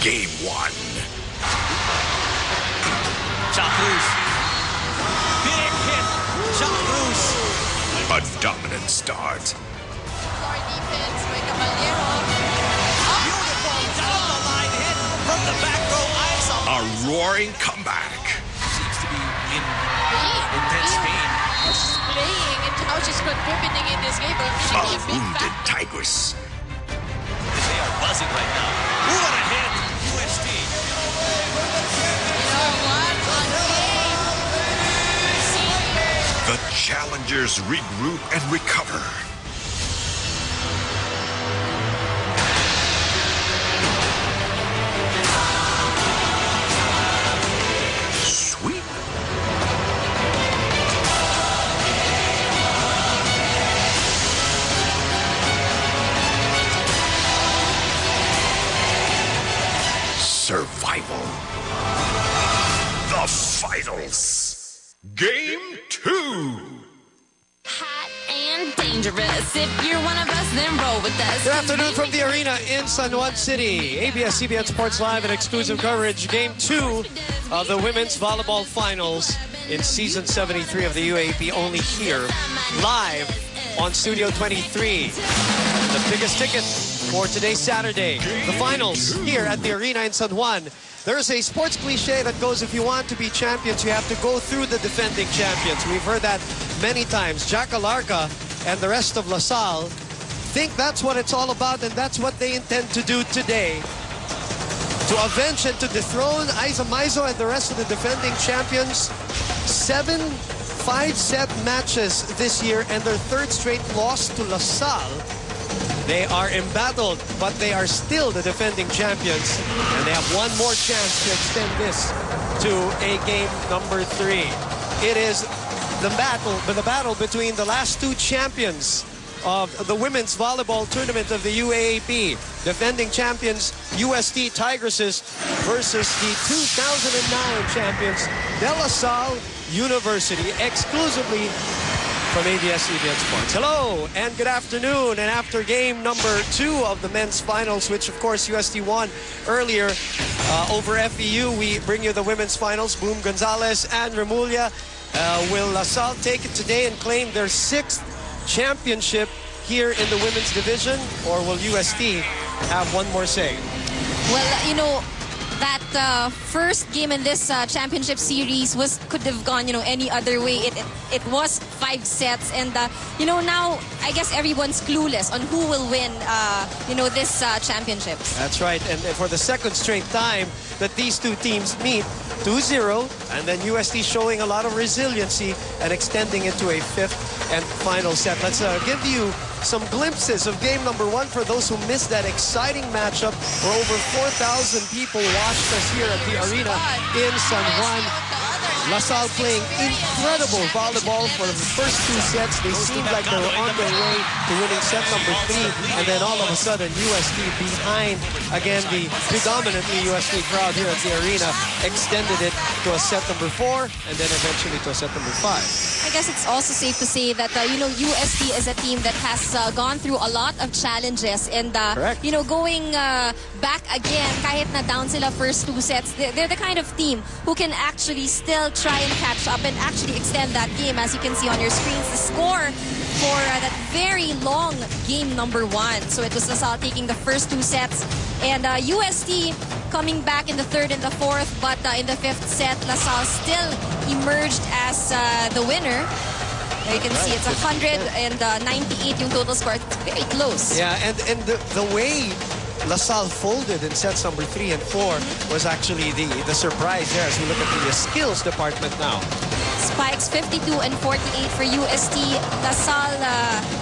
Game 1. Shot loose. Big hit. Shot loose. A dominant start. Floor defense by Caballero. Beautiful down the line hit from the back row. A roaring comeback. Seems to be in intense pain. She's playing and now she's contributing in this game. But A really a big wounded factor. Tigress. They are buzzing right now. Who would have hit UST? You know what? On game. See here. The challengers regroup and recover. Sweep. Survival. The finals. Game 2. Hot and dangerous. If you're one of us, then roll with us. Good afternoon from the arena in San Juan City. ABS-CBN Sports Live and exclusive coverage. Game 2 of the Women's Volleyball Finals in Season 73 of the UAAP. Only here, live on Studio 23. The biggest ticket for today's Saturday. The finals here at the arena in San Juan. There's a sports cliche that goes, if you want to be champions, you have to go through the defending champions. We've heard that many times. Jack Alarca and the rest of LaSalle think that's what it's all about, and that's what they intend to do today. To avenge and to dethrone Aiza Maizo and the rest of the defending champions. 7 5-set matches this year and their third straight loss to LaSalle. They are embattled, but they are still the defending champions. And they have one more chance to extend this to a game number 3. It is the battle between the last 2 champions of the women's volleyball tournament of the UAAP. Defending champions UST Tigresses versus the 2009 champions De La Salle University, exclusively from ABS-CBN Sports. Hello and good afternoon. And after game number 2 of the men's finals, which of course UST won earlier over FEU, we bring you the women's finals. Boom Gonzalez and Remulla. Will LaSalle take it today and claim their 6th championship here in the women's division, or will UST have one more say? Well, you know, that first game in this championship series could have gone, you know, any other way. It was 5 sets, and you know, now I guess everyone's clueless on who will win, you know, this championship. That's right, and for the second straight time that these 2 teams meet, 2-0, and then UST showing a lot of resiliency and extending it to a 5th and final set. Let's give you some glimpses of game number 1 for those who missed that exciting matchup where over 4,000 people watched us here at the arena in San Juan. LaSalle playing incredible volleyball for the first 2 sets. They seemed like they were on their way to winning set number 3, and then all of a sudden UST behind, again, the predominantly UST crowd here at the arena, extended it to a set number 4 and then eventually to a set number 5. I guess it's also safe to say that, you know, UST is a team that has gone through a lot of challenges, and, you know, going back again, kahit na down sila first 2 sets, they're the kind of team who can actually still try and catch up and actually extend that game. As you can see on your screens, the score for that very long game number 1. So it was LaSalle taking the first 2 sets, and UST coming back in the 3rd and the 4th, but in the 5th set, LaSalle still emerged as the winner. There you can see it's 198 yung total score. It's very close. Yeah, and the way LaSalle folded in sets number 3 and 4 was actually the surprise there as we look at the skills department now. Spikes 52 and 48 for UST. LaSalle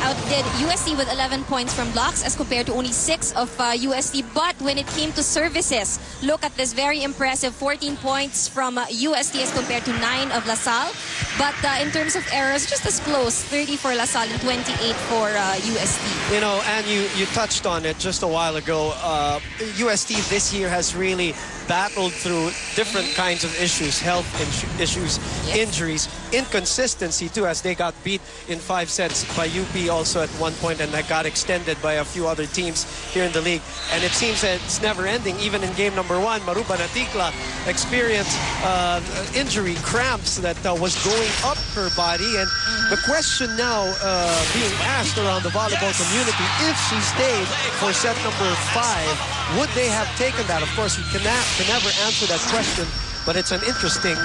outdid UST with 11 points from blocks as compared to only 6 of UST. But when it came to services, look at this very impressive 14 points from UST as compared to 9 of LaSalle. But in terms of errors, just as close, 30 for LaSalle and 28 for UST. You know, and you touched on it just a while ago. UST this year has really battled through different kinds of issues, health issues, injuries. injuries, inconsistency too, as they got beat in 5 sets by UP also at one point, and that got extended by a few other teams here in the league. And it seems that it's never ending. Even in game number 1, Maruba Natikla experienced injury cramps that was going up her body. And the question now being asked around the volleyball community, if she stayed for set number 5, would they have taken that? Of course, we can never answer that question, but it's an interesting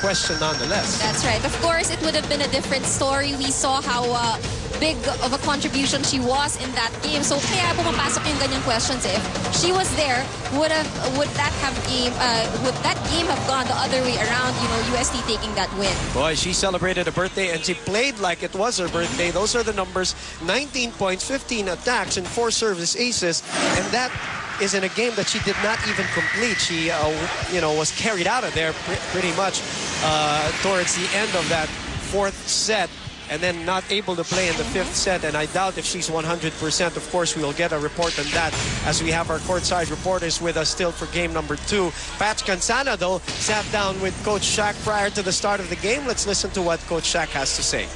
question nonetheless. That's right. Of course, it would have been a different story. We saw how big of a contribution she was in that game. So kaya pumapasok yung ganyang questions. If she was there, would that game have gone the other way around? You know, UST taking that win. Boy, she celebrated a birthday and she played like it was her birthday. Those are the numbers: 19 points, 15 attacks, and 4 service aces, and that is in a game that she did not even complete. She, was carried out of there pretty much towards the end of that 4th set, and then not able to play in the 5th set. And I doubt if she's 100%. Of course, we will get a report on that as we have our courtside reporters with us still for game number 2. Patch Cansana, though, sat down with Coach Shaq prior to the start of the game. Let's listen to what Coach Shaq has to say.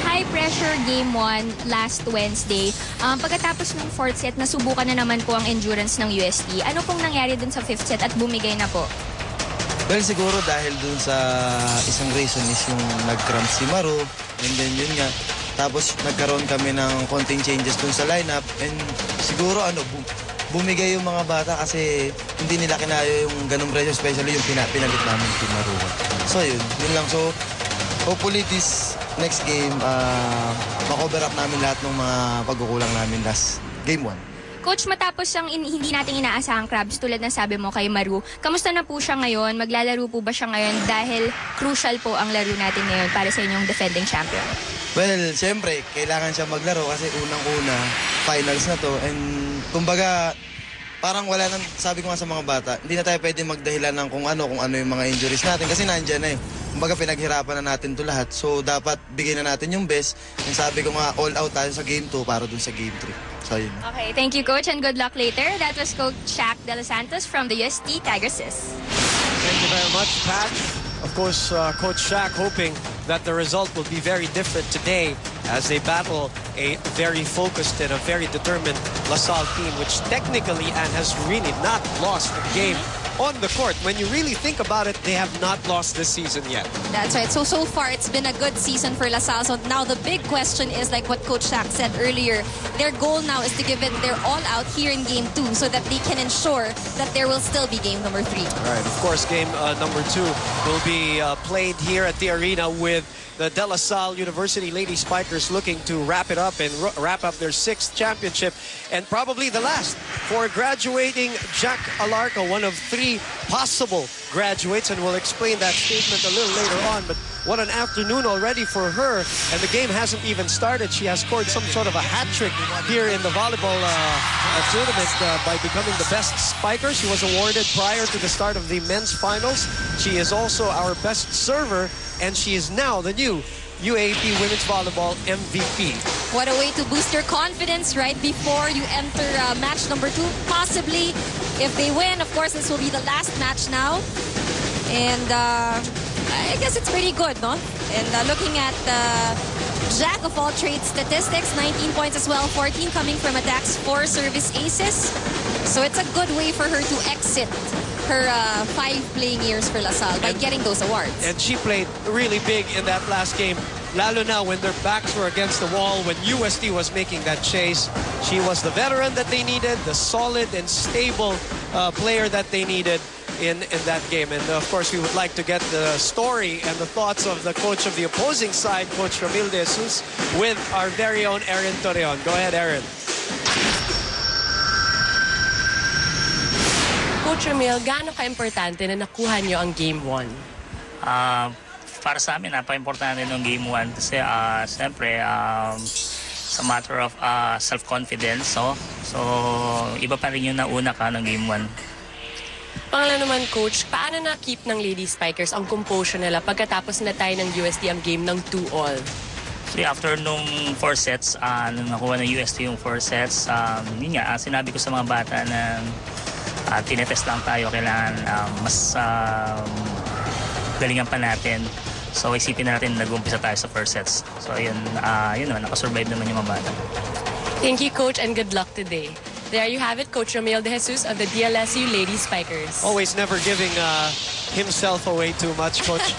High pressure game 1 last Wednesday. Pagkatapos ng 4th set, nasubukan na naman po ang endurance ng UST. Ano pong nangyari dun sa 5th set at bumigay na po? Well, siguro dahil dun sa isang reason is yung nag-cramp si Maru, and then yun nga. Tapos nagkaroon kami ng konting changes dun sa lineup, and siguro bumigay yung mga bata kasi hindi nila kinaya yung ganung pressure, especially yung pinalit namin si Maru. So yun lang. So hopefully this next game, ma-cover up namin lahat ng mga pagkukulang namin last game 1. Coach, matapos ang hindi natin inaasahang crabs tulad ng sabi mo kay Maru, kamusta na po siya ngayon? Maglalaro po ba siya ngayon dahil crucial po ang laro natin ngayon para sa inyong defending champion? Well, siyempre, kailangan siya maglaro kasi unang-una, finals na to. And kumbaga, parang wala nang, sabi ko nga sa mga bata, hindi na tayo pwede magdahilan ng kung ano yung mga injuries natin kasi nandyan na eh. Kumbaga pinaghirapan na natin to lahat. So dapat bigyan na natin yung best. And sabi ko nga, all out tayo sa game 2 para dun sa game 3. So yun. Okay, thank you Coach and good luck later. That was Coach Shaq De Los Santos from the UST Tigresses. Thank you very much, Pat. Of course, Coach Shaq hoping that the result will be very different today as they battle a very focused and a very determined LaSalle team, which technically and has really not lost a game on the court. When you really think about it, they have not lost this season yet. That's right. So far, it's been a good season for LaSalle. So now the big question is, like what Coach Shaq said earlier, their goal now is to give it their all out here in game 2 so that they can ensure that there will still be game number 3. All right. Of course, game number 2 will be played here at the arena with the De La Salle University Lady Spikers looking to wrap it up and wrap up their 6th championship, and probably the last for graduating Jack Alarco, one of 3 possible graduates, and we'll explain that statement a little later on. But what an afternoon already for her, and the game hasn't even started. She has scored some sort of a hat trick here in the volleyball tournament by becoming the best spiker. She was awarded prior to the start of the men's finals. She is also our best server, and she is now the new UAP Women's Volleyball MVP. What a way to boost your confidence right before you enter match number 2. Possibly, if they win, of course, this will be the last match now. And I guess it's pretty good, no? And looking at Jack of all trades statistics, 19 points as well, 14 coming from attacks, 4 service aces. So it's a good way for her to exit her 5 playing years for LaSalle by getting those awards. And she played really big in that last game, lalo now when their backs were against the wall, when UST was making that chase. She was the veteran that they needed, the solid and stable player that they needed in that game. And of course, we would like to get the story and the thoughts of the coach of the opposing side, Coach Ramil De Jesus, with our very own Aaron Torreon. Go ahead, Aaron. Coach Ramil, gaano ka-importante na nakuha niyo ang Game 1? Para sa amin, napaka-importante ng Game 1 kasi siyempre sa matter of self-confidence. So, iba pa rin yung nauna ka ng Game 1. Pangalawa naman, Coach, paano na-keep ng Lady Spikers ang composure nila pagkatapos na tayo ng UST ang game ng 2-all? So, after nung 4 sets, nung nakuha ng UST yung 4 sets, yun nga, sinabi ko sa mga bata na tinetest lang tayo, kailangan mas galingan pa natin. So isipin natin nag-umpisa tayo sa first sets. So yun naman, nakasurvive naman yung mga bata. Thank you, Coach, and good luck today. There you have it, Coach Romeo De Jesus of the DLSU Lady Spikers. Always never giving himself away too much, Coach.